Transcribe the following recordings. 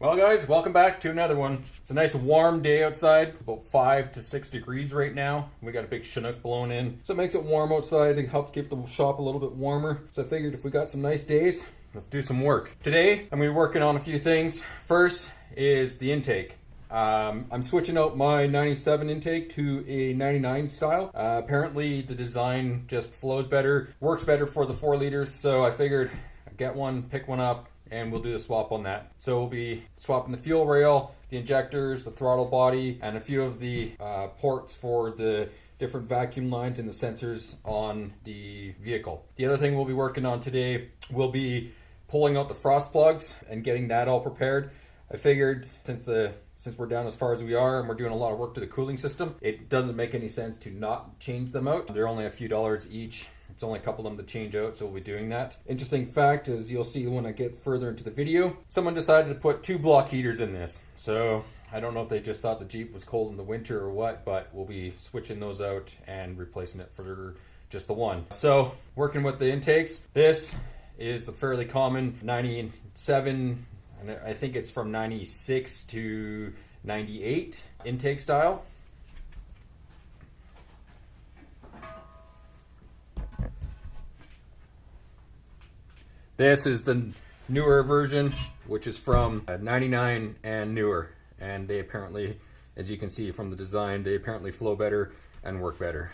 Well guys, welcome back to another one. It's a nice warm day outside, about 5 to 6 degrees right now. We got a big Chinook blowing in, so it makes it warm outside. It helps keep the shop a little bit warmer. So I figured if we got some nice days, let's do some work. Today, I'm gonna be working on a few things. First is the intake. I'm switching out my 97 intake to a 99 style. Apparently the design just flows better, works better for the 4 liters, so I figured I'd get one, pick one up, and we'll do the swap on that. So we'll be swapping the fuel rail, the injectors, the throttle body, and a few of the ports for the different vacuum lines and the sensors on the vehicle. The other thing we'll be working on today will be pulling out the frost plugs and getting that all prepared. I figured since we're down as far as we are and we're doing a lot of work to the cooling system, it doesn't make any sense to not change them out. They're only a few dollars each. It's only a couple of them to change out, so we'll be doing that. Interesting fact is, you'll see when I get further into the video, someone decided to put 2 block heaters in this. So I don't know if they just thought the Jeep was cold in the winter or what, but we'll be switching those out and replacing it for just the one. So working with the intakes, this is the fairly common 97, and I think it's from 96 to 98 intake style. This is the newer version, which is from 99 and newer. And they apparently, as you can see from the design, they apparently flow better and work better.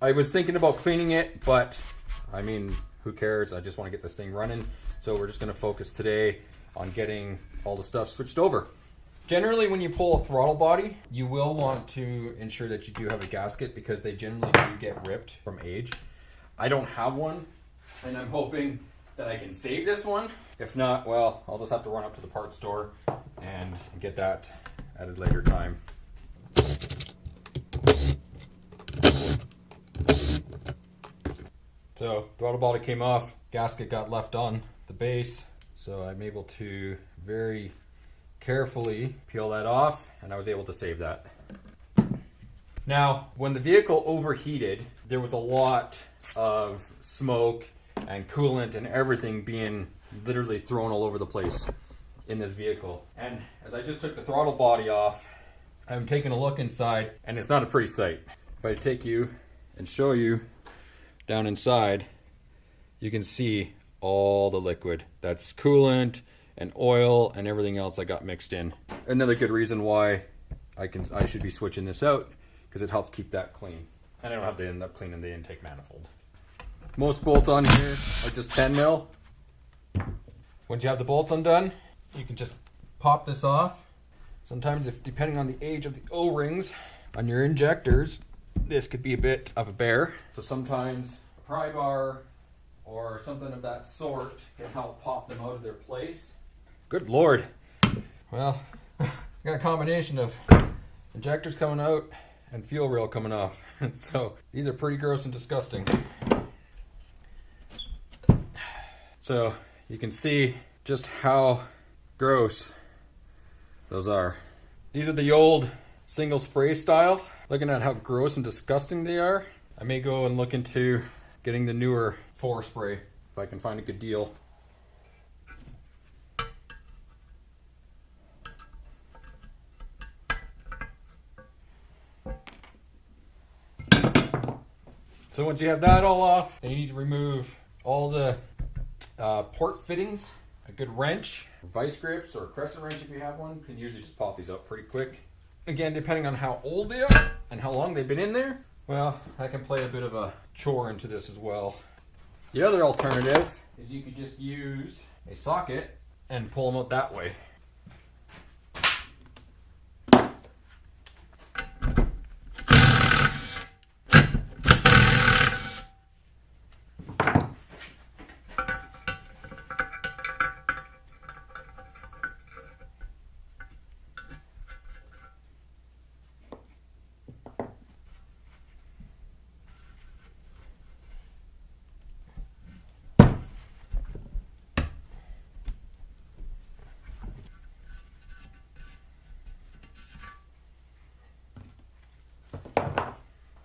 I was thinking about cleaning it, but I mean, who cares? I just want to get this thing running. So we're just going to focus today on getting all the stuff switched over. Generally, when you pull a throttle body, you will want to ensure that you do have a gasket because they generally do get ripped from age. I don't have one, and I'm hoping that I can save this one. If not, well, I'll just have to run up to the parts store and get that at a later time. So, throttle body came off, gasket got left on the base, so I'm able to very carefully peel that off, and I was able to save that. Now, when the vehicle overheated, there was a lot of smoke and coolant and everything being literally thrown all over the place in this vehicle. And as I just took the throttle body off, I'm taking a look inside, and it's not a pretty sight. If I take you and show you down inside, you can see all the liquid. That's coolant and oil and everything else that got mixed in. Another good reason why I should be switching this out, because it helps keep that clean. And I don't have to end up cleaning the intake manifold. Most bolts on here are just 10 mil. Once you have the bolts undone, you can just pop this off. Sometimes, depending on the age of the O-rings on your injectors, this could be a bit of a bear. So sometimes a pry bar or something of that sort can help pop them out of their place. Good Lord. Well, I got a combination of injectors coming out and fuel rail coming off. So these are pretty gross and disgusting. So you can see just how gross those are. These are the old single spray style. Looking at how gross and disgusting they are, I may go and look into getting the newer 4 spray if I can find a good deal. So once you have that all off, then you need to remove all the port fittings. A good wrench, vice grips, or a crescent wrench if you have one, can usually just pop these out pretty quick. Again, depending on how old they are and how long they've been in there, well, that can play a bit of a chore into this as well. The other alternative is you could just use a socket and pull them out that way.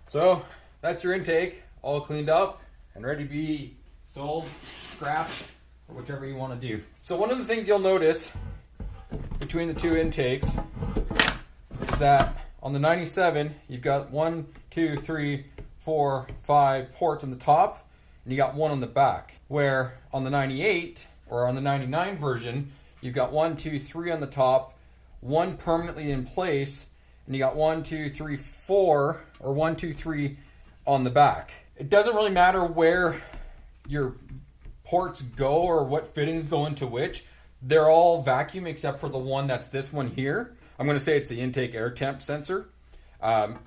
So that's your intake, all cleaned up and ready to be sold, scrapped, or whichever you want to do. So one of the things you'll notice between the two intakes is that on the 97, you've got 1, 2, 3, 4, 5 ports on the top, and you got one on the back. Where on the 98, or on the 99 version, you've got 1, 2, 3 on the top, one permanently in place, and you got 1, 2, 3, 4, or 1, 2, 3 on the back. It doesn't really matter where your ports go or what fittings go into which. They're all vacuum except for the one that's this one here. I'm going to say it's the intake air temp sensor.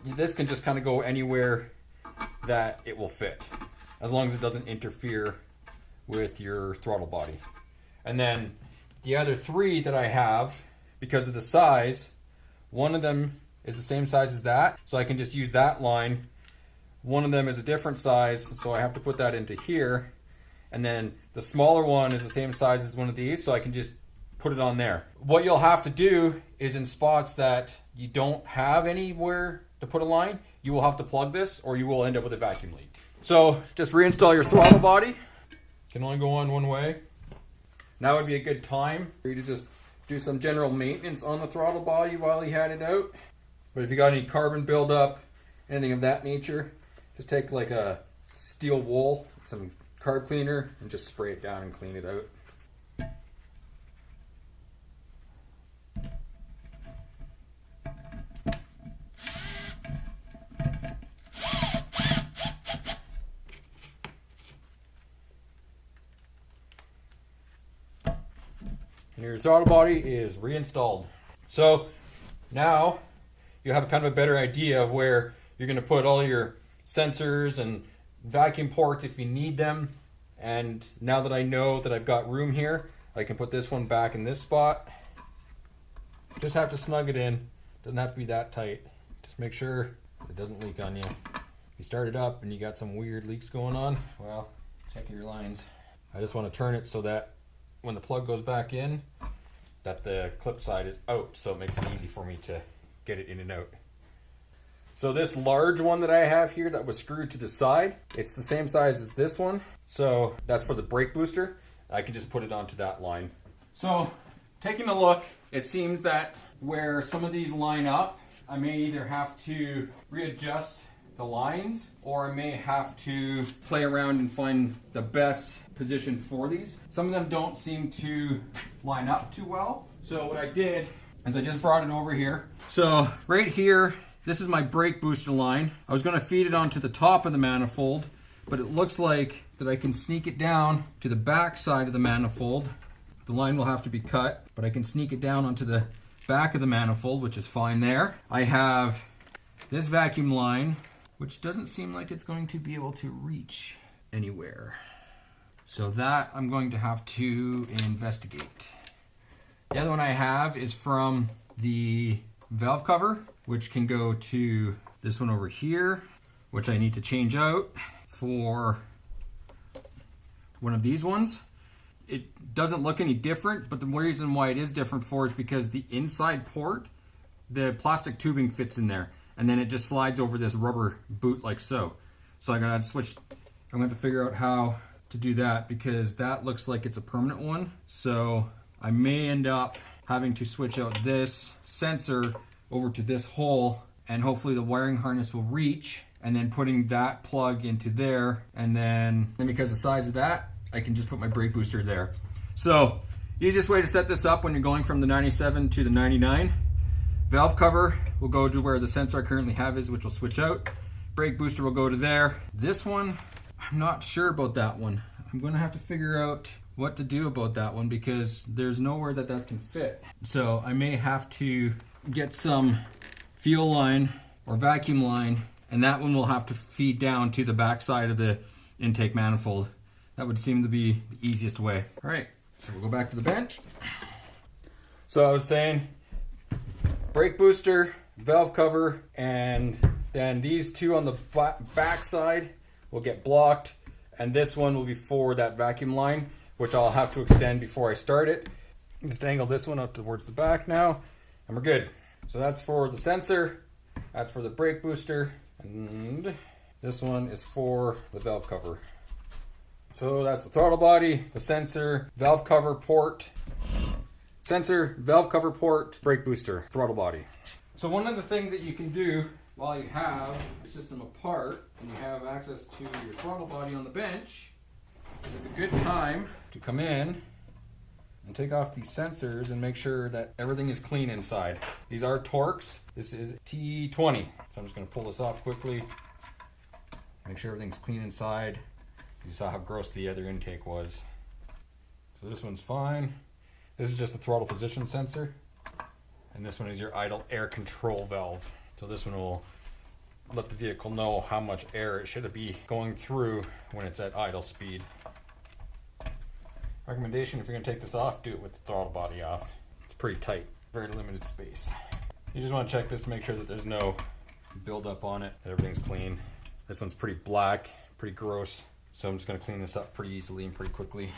This can just kind of go anywhere that it will fit, as long as it doesn't interfere with your throttle body. And then the other three that I have, because of the size, one of them is the same size as that, so I can just use that line. One of them is a different size, so I have to put that into here. And then the smaller one is the same size as one of these, so I can just put it on there. What you'll have to do is in spots that you don't have anywhere to put a line, you will have to plug this or you will end up with a vacuum leak. So just reinstall your throttle body. Can only go on one way. Now would be a good time for you to just do some general maintenance on the throttle body while you had it out. But if you got any carbon buildup, anything of that nature, just take like a steel wool, some carb cleaner, and just spray it down and clean it out. And your throttle body is reinstalled. So now you have kind of a better idea of where you're going to put all your sensors and vacuum ports if you need them. And now that I know that I've got room here, I can put this one back in this spot. Just have to snug it in. Doesn't have to be that tight. Just make sure it doesn't leak on you. If you start it up and you got some weird leaks going on, well, check your lines. I just want to turn it so that when the plug goes back in, that the clip side is out, so it makes it easy for me to get it in and out. So this large one that I have here that was screwed to the side, it's the same size as this one. So that's for the brake booster. I can just put it onto that line. So taking a look, it seems that where some of these line up, I may either have to readjust the lines or I may have to play around and find the best position for these. Some of them don't seem to line up too well. So what I did is I just brought it over here. So right here, this is my brake booster line. I was going to feed it onto the top of the manifold, but it looks like that I can sneak it down to the back side of the manifold. The line will have to be cut, but I can sneak it down onto the back of the manifold, which is fine there. I have this vacuum line, which doesn't seem like it's going to be able to reach anywhere. So that I'm going to have to investigate. The other one I have is from the valve cover, which can go to this one over here, which I need to change out for one of these ones. It doesn't look any different, but the reason why it is different for is because the inside port, the plastic tubing fits in there, and then it just slides over this rubber boot like so. So I'm gonna switch, I'm gonna have to figure out how to do that because that looks like it's a permanent one. So I may end up having to switch out this sensor over to this hole, and hopefully the wiring harness will reach, and then putting that plug into there, and then because of the size of that, I can just put my brake booster there. So easiest way to set this up when you're going from the 97 to the 99, valve cover will go to where the sensor I currently have is, which will switch out. Brake booster will go to there. This one, I'm not sure about that one. I'm gonna have to figure out what to do about that one because there's nowhere that that can fit. So I may have to get some fuel line or vacuum line, and that one will have to feed down to the back side of the intake manifold. That would seem to be the easiest way. All right, so we'll go back to the bench. So I was saying, brake booster, valve cover, and then these two on the back side will get blocked, and this one will be for that vacuum line, which I'll have to extend before I start it. Just angle this one up towards the back now, and we're good. So that's for the sensor, that's for the brake booster, and this one is for the valve cover. So that's the throttle body, the sensor, valve cover port, brake booster, throttle body. So one of the things that you can do while you have the system apart and you have access to your throttle body on the bench, is it's a good time to come in and take off these sensors and make sure that everything is clean inside. These are Torx. This is T20. So I'm just going to pull this off quickly. Make sure everything's clean inside. You saw how gross the other intake was. So this one's fine. This is just the throttle position sensor. And this one is your idle air control valve. So this one will let the vehicle know how much air it should be going through when it's at idle speed. Recommendation, if you're going to take this off, do it with the throttle body off. It's pretty tight, very limited space. You just want to check this to make sure that there's no buildup on it, that everything's clean. This one's pretty black, pretty gross, so I'm just going to clean this up pretty easily and pretty quickly.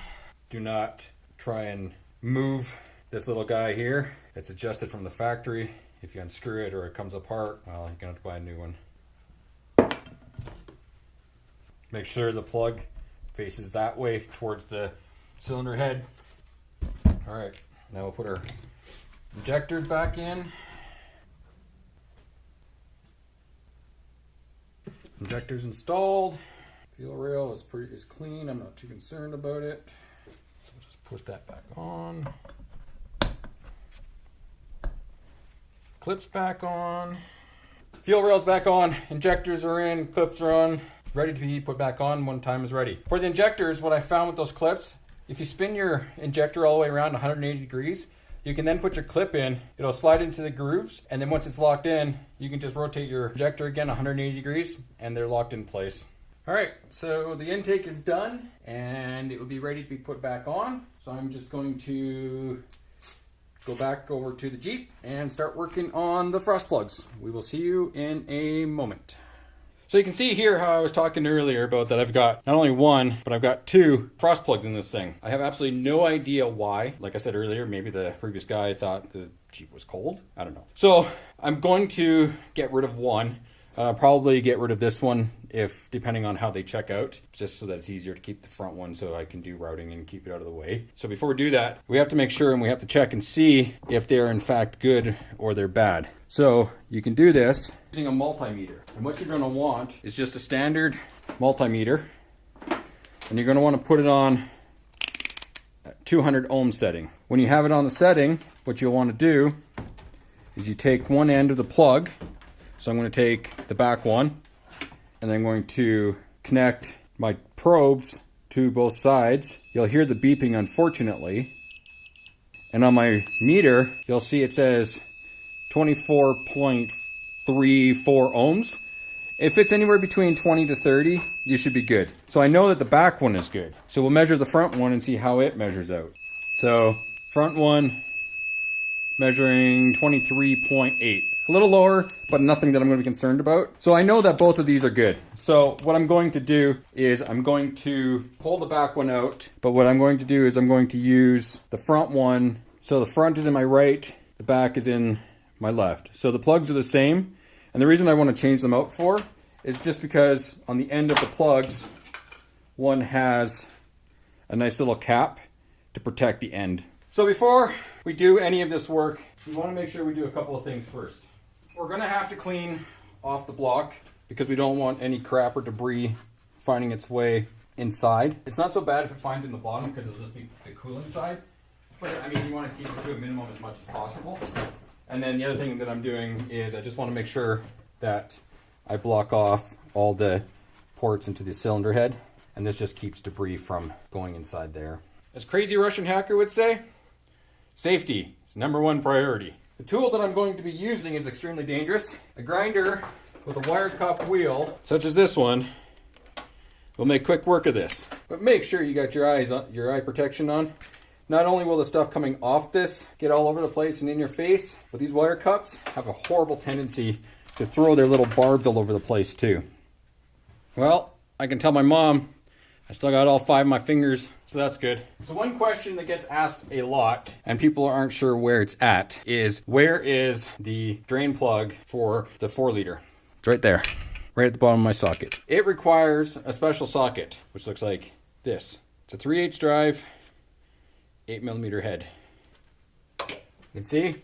Do not try and move this little guy here. It's adjusted from the factory. If you unscrew it or it comes apart, well, you're going to have to buy a new one. Make sure the plug faces that way towards the cylinder head. All right, now we'll put our injectors back in. Injectors installed. Fuel rail is clean. I'm not too concerned about it. So just push that back on. Clips back on. Fuel rail's back on. Injectors are in. Clips are on. Ready to be put back on when time is ready. For the injectors, what I found with those clips, if you spin your injector all the way around 180 degrees, you can then put your clip in. It'll slide into the grooves, and then once it's locked in, you can just rotate your injector again 180 degrees, and they're locked in place. All right, so the intake is done, and it will be ready to be put back on. So I'm just going to go back over to the Jeep and start working on the frost plugs. We will see you in a moment. So you can see here how I was talking earlier about that I've got not only one, but I've got two frost plugs in this thing. I have absolutely no idea why. Like I said earlier, maybe the previous guy thought the Jeep was cold. I don't know. So I'm going to get rid of one. Probably get rid of this one if depending on how they check out, just so that it's easier to keep the front one so I can do routing and keep it out of the way. So before we do that, we have to make sure and we have to check and see if they're in fact good or they're bad. So you can do this using a multimeter. And what you're going to want is just a standard multimeter. And you're going to want to put it on 200 ohm setting. When you have it on the setting, what you'll want to do is you take one end of the plug. So I'm going to take the back one, and then I'm going to connect my probes to both sides. You'll hear the beeping, unfortunately. And on my meter, you'll see it says 24.34 ohms. If it's anywhere between 20 to 30, you should be good. So I know that the back one is good. So we'll measure the front one and see how it measures out. So front one, measuring 23.8. A little lower, but nothing that I'm going to be concerned about. So I know that both of these are good. So what I'm going to do is I'm going to pull the back one out. But what I'm going to do is I'm going to use the front one. So the front is in my right, the back is in my left. So the plugs are the same. And the reason I want to change them out for is just because on the end of the plugs, one has a nice little cap to protect the end. So before we do any of this work, we want to make sure we do a couple of things first. We're going to have to clean off the block because we don't want any crap or debris finding its way inside. It's not so bad if it finds in the bottom because it'll just be the coolant side. But I mean, you want to keep it to a minimum as much as possible. And then the other thing that I'm doing is I just want to make sure that I block off all the ports into the cylinder head. And this just keeps debris from going inside there. As Crazy Russian Hacker would say, safety is #1 priority. The tool that I'm going to be using is extremely dangerous. A grinder with a wire cup wheel, such as this one, will make quick work of this. But make sure you got your eye protection on. Not only will the stuff coming off this get all over the place and in your face, but these wire cups have a horrible tendency to throw their little barbs all over the place too. Well, I can tell my mom I still got all 5 of my fingers, so that's good. So one question that gets asked a lot, and people aren't sure where it's at, is where is the drain plug for the 4-liter? It's right there, right at the bottom of my socket. It requires a special socket, which looks like this. It's a 3/8 drive, 8mm head. You can see,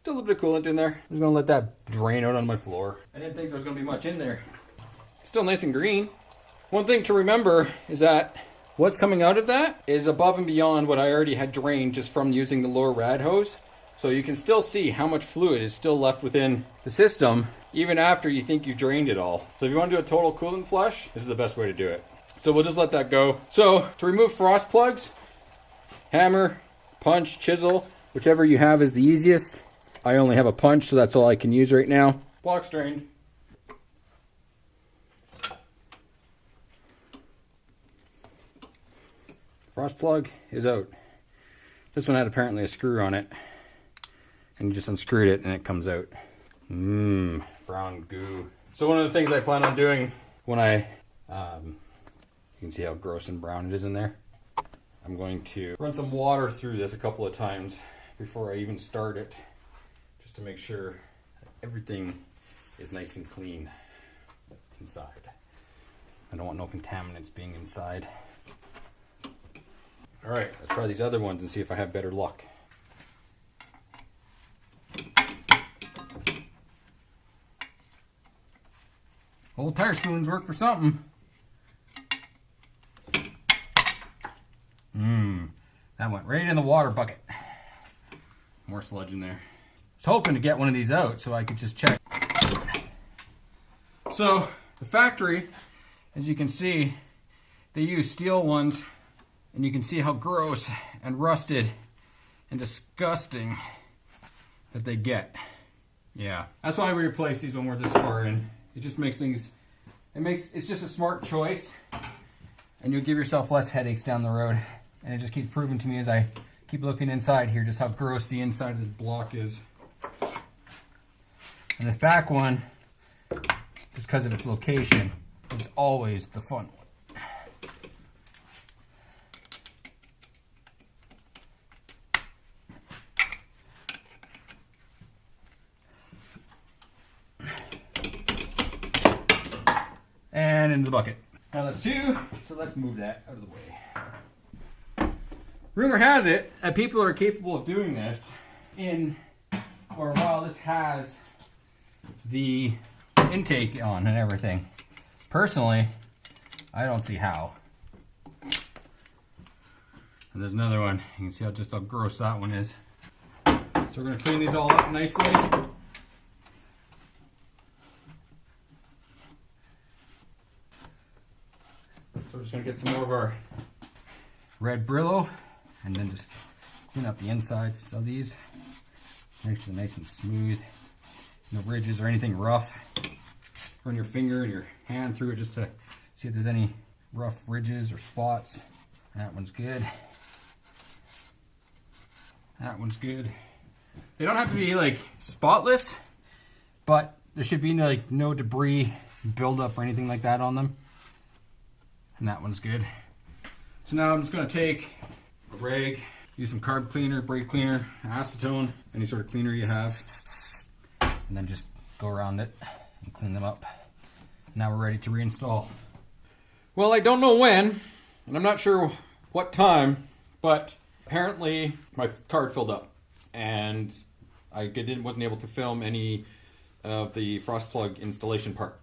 still a little bit of coolant in there. I'm just gonna let that drain out on my floor. I didn't think there was gonna be much in there. It's still nice and green. One thing to remember is that what's coming out of that is above and beyond what I already had drained just from using the lower rad hose. So you can still see how much fluid is still left within the system, even after you think you've drained it all. So if you want to do a total coolant flush, this is the best way to do it. So we'll just let that go. So to remove frost plugs, hammer, punch, chisel, whichever you have is the easiest. I only have a punch, so that's all I can use right now. Block's drained. Frost plug is out. This one had apparently a screw on it. And you just unscrewed it and it comes out. Brown goo. So one of the things I plan on doing when you can see how gross and brown it is in there. I'm going to run some water through this a couple of times before I even start it, just to make sure that everything is nice and clean inside. I don't want no contaminants being inside. All right, let's try these other ones and see if I have better luck. Old tire spoons work for something. That went right in the water bucket. More sludge in there. I was hoping to get one of these out so I could just check. So the factory, as you can see, they use steel ones, and you can see how gross and rusted and disgusting that they get. Yeah, that's why we replace these when we're this far in. It just makes things, it's just a smart choice, and you'll give yourself less headaches down the road. And it just keeps proving to me as I keep looking inside here just how gross the inside of this block is. And this back one, just because of its location, is always the fun one. And into the bucket. Now that's two, so let's move that out of the way. Rumor has it that people are capable of doing this while this has the intake on and everything. Personally, I don't see how. And there's another one. You can see just how gross that one is. So we're going to clean these all up nicely. So we're just going to get some more of our red Brillo. And then just clean up the insides of these. Make sure they're nice and smooth. No ridges or anything rough. Run your finger and your hand through it just to see if there's any rough ridges or spots. That one's good. That one's good. They don't have to be like spotless, but there should be no debris buildup or anything like that on them. And that one's good. So now I'm just going to take a rag, use some carb cleaner, brake cleaner, acetone, any sort of cleaner you have, and then just go around it and clean them up. Now we're ready to reinstall. Well, I don't know when, and I'm not sure what time, but apparently my card filled up, and I wasn't able to film any of the frost plug installation part.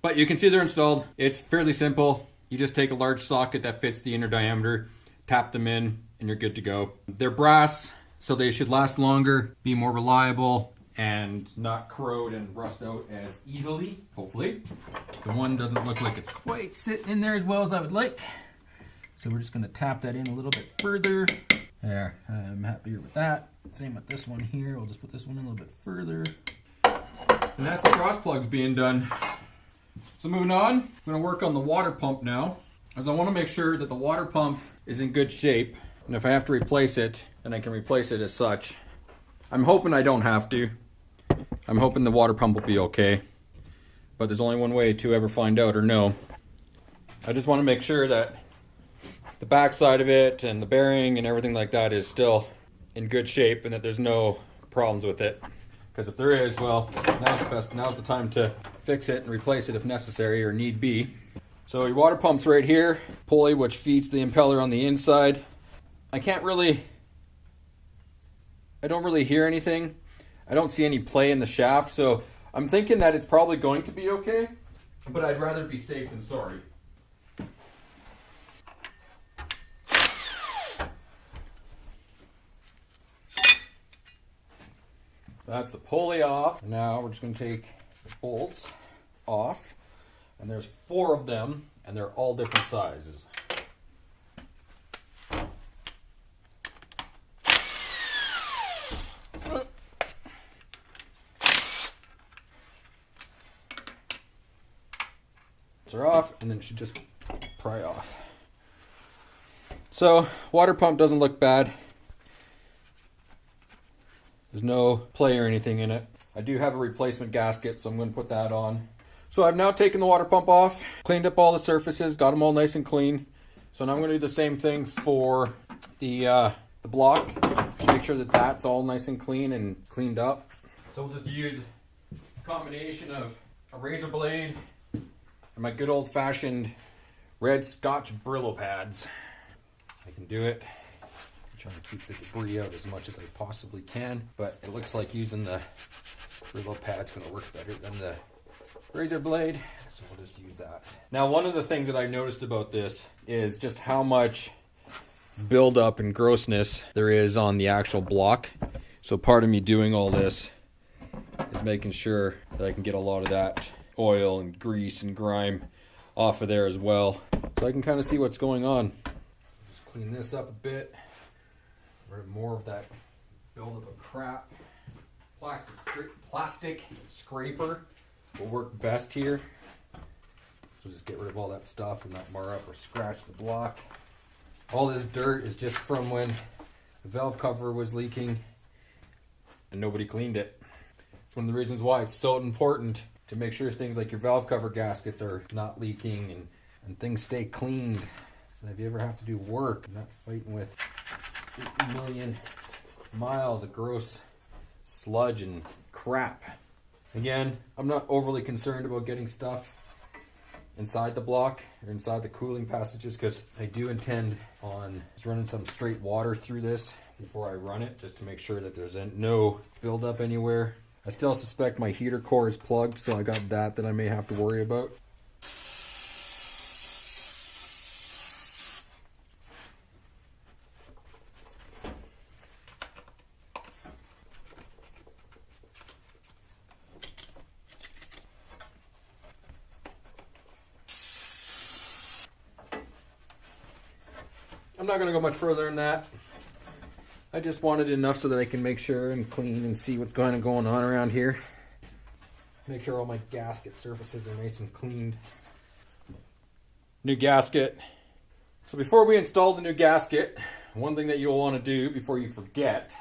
But you can see they're installed. It's fairly simple. You just take a large socket that fits the inner diameter, tap them in, and you're good to go. They're brass, so they should last longer, be more reliable, and not corrode and rust out as easily, hopefully. The one doesn't look like it's quite sitting in there as well as I would like. So we're just gonna tap that in a little bit further. There, I'm happier with that. Same with this one here. We'll just put this one in a little bit further. And that's the frost plugs being done. So moving on, I'm gonna work on the water pump now, as I wanna make sure that the water pump is in good shape. And if I have to replace it, then I can replace it as such. I'm hoping I don't have to. I'm hoping the water pump will be okay. But there's only one way to ever find out or know. I just want to make sure that the back side of it and the bearing and everything like that is still in good shape and that there's no problems with it. Because if there is, well, now's the time to fix it and replace it if necessary or need be. So your water pump's right here, pulley which feeds the impeller on the inside. I don't really hear anything. I don't see any play in the shaft, so I'm thinking that it's probably going to be okay, but I'd rather be safe than sorry. That's the pulley off. Now we're just going to take the bolts off, and there's 4 of them, and they're all different sizes. Are off, and then it should just pry off. So water pump doesn't look bad. There's no play or anything in it. I do have a replacement gasket, so I'm going to put that on. So I've now taken the water pump off, cleaned up all the surfaces, got them all nice and clean. So now I'm going to do the same thing for the block, make sure that that's all nice and clean and cleaned up. So we'll just use a combination of a razor blade and my good old-fashioned red Scotch Brillo pads. I can do it. I'm trying to keep the debris out as much as I possibly can, but it looks like using the Brillo pad's going to work better than the razor blade, so we'll just use that. Now, one of the things that I noticed about this is just how much buildup and grossness there is on the actual block. So part of me doing all this is making sure that I can get a lot of that oil and grease and grime off of there as well, so I can kind of see what's going on. Just clean this up a bit, rid of more of that buildup of crap. Plastic scraper will work best here. So just get rid of all that stuff and not mar up or scratch the block. All this dirt is just from when the valve cover was leaking and nobody cleaned it. It's one of the reasons why it's so important to make sure things like your valve cover gaskets are not leaking and things stay cleaned. So if you ever have to do work, you're not fighting with 8 million miles of gross sludge and crap. Again, I'm not overly concerned about getting stuff inside the block or inside the cooling passages, because I do intend on just running some straight water through this before I run it, just to make sure that there's no buildup anywhere. I still suspect my heater core is plugged, so I got that I may have to worry about. I'm not going to go much further than that. I just wanted enough so that I can make sure and clean and see what's kind of going on around here. Make sure all my gasket surfaces are nice and cleaned. New gasket. So before we install the new gasket, one thing that you'll want to do before you forget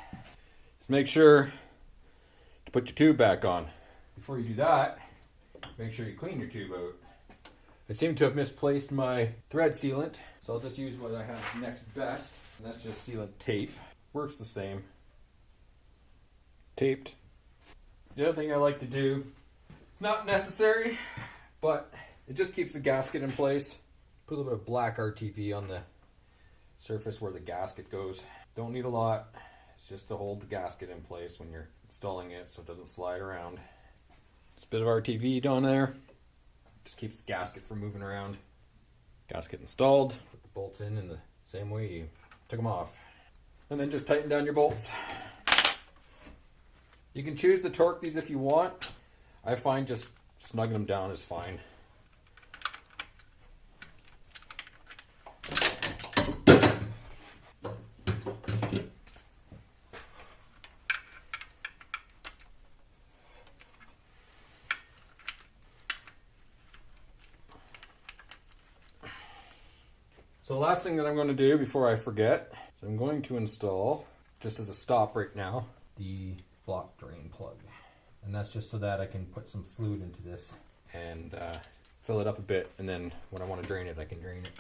is make sure to put your tube back on. Before you do that, make sure you clean your tube out. I seem to have misplaced my thread sealant, so I'll just use what I have next best, and that's just sealant tape. Works the same. Taped. The other thing I like to do, it's not necessary, but it just keeps the gasket in place. Put a little bit of black RTV on the surface where the gasket goes. Don't need a lot. It's just to hold the gasket in place when you're installing it so it doesn't slide around. Just a bit of RTV down there. Just keeps the gasket from moving around. Gasket installed. Put the bolts in the same way you took them off. And then just tighten down your bolts. You can choose to torque these if you want. I find just snugging them down is fine. So the last thing that I'm going to do before I forget, so I'm going to install, just as a stop right now, the block drain plug. And that's just so that I can put some fluid into this and fill it up a bit, and then when I want to drain it, I can drain it.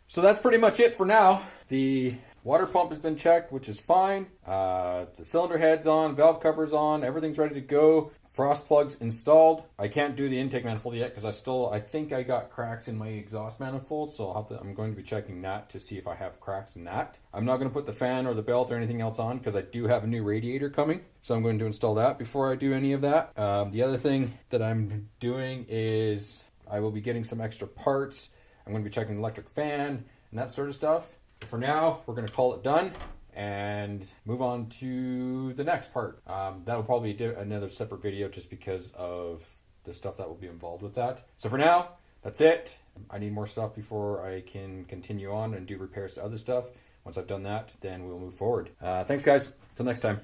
So that's pretty much it for now. The water pump has been checked, which is fine. The cylinder head's on, valve cover's on, everything's ready to go. Frost plugs installed. I can't do the intake manifold yet because I think I got cracks in my exhaust manifold, so I'm going to be checking that to see if I have cracks in that. I'm not going to put the fan or the belt or anything else on because I do have a new radiator coming, so I'm going to install that before I do any of that. The other thing that I'm doing is I will be getting some extra parts. I'm going to be checking the electric fan and that sort of stuff. For now, we're going to call it done and move on to the next part. That'll probably be another separate video just because of the stuff that will be involved with that. So for now, that's it. I need more stuff before I can continue on and do repairs to other stuff. Once I've done that, then we'll move forward. Thanks guys, till next time.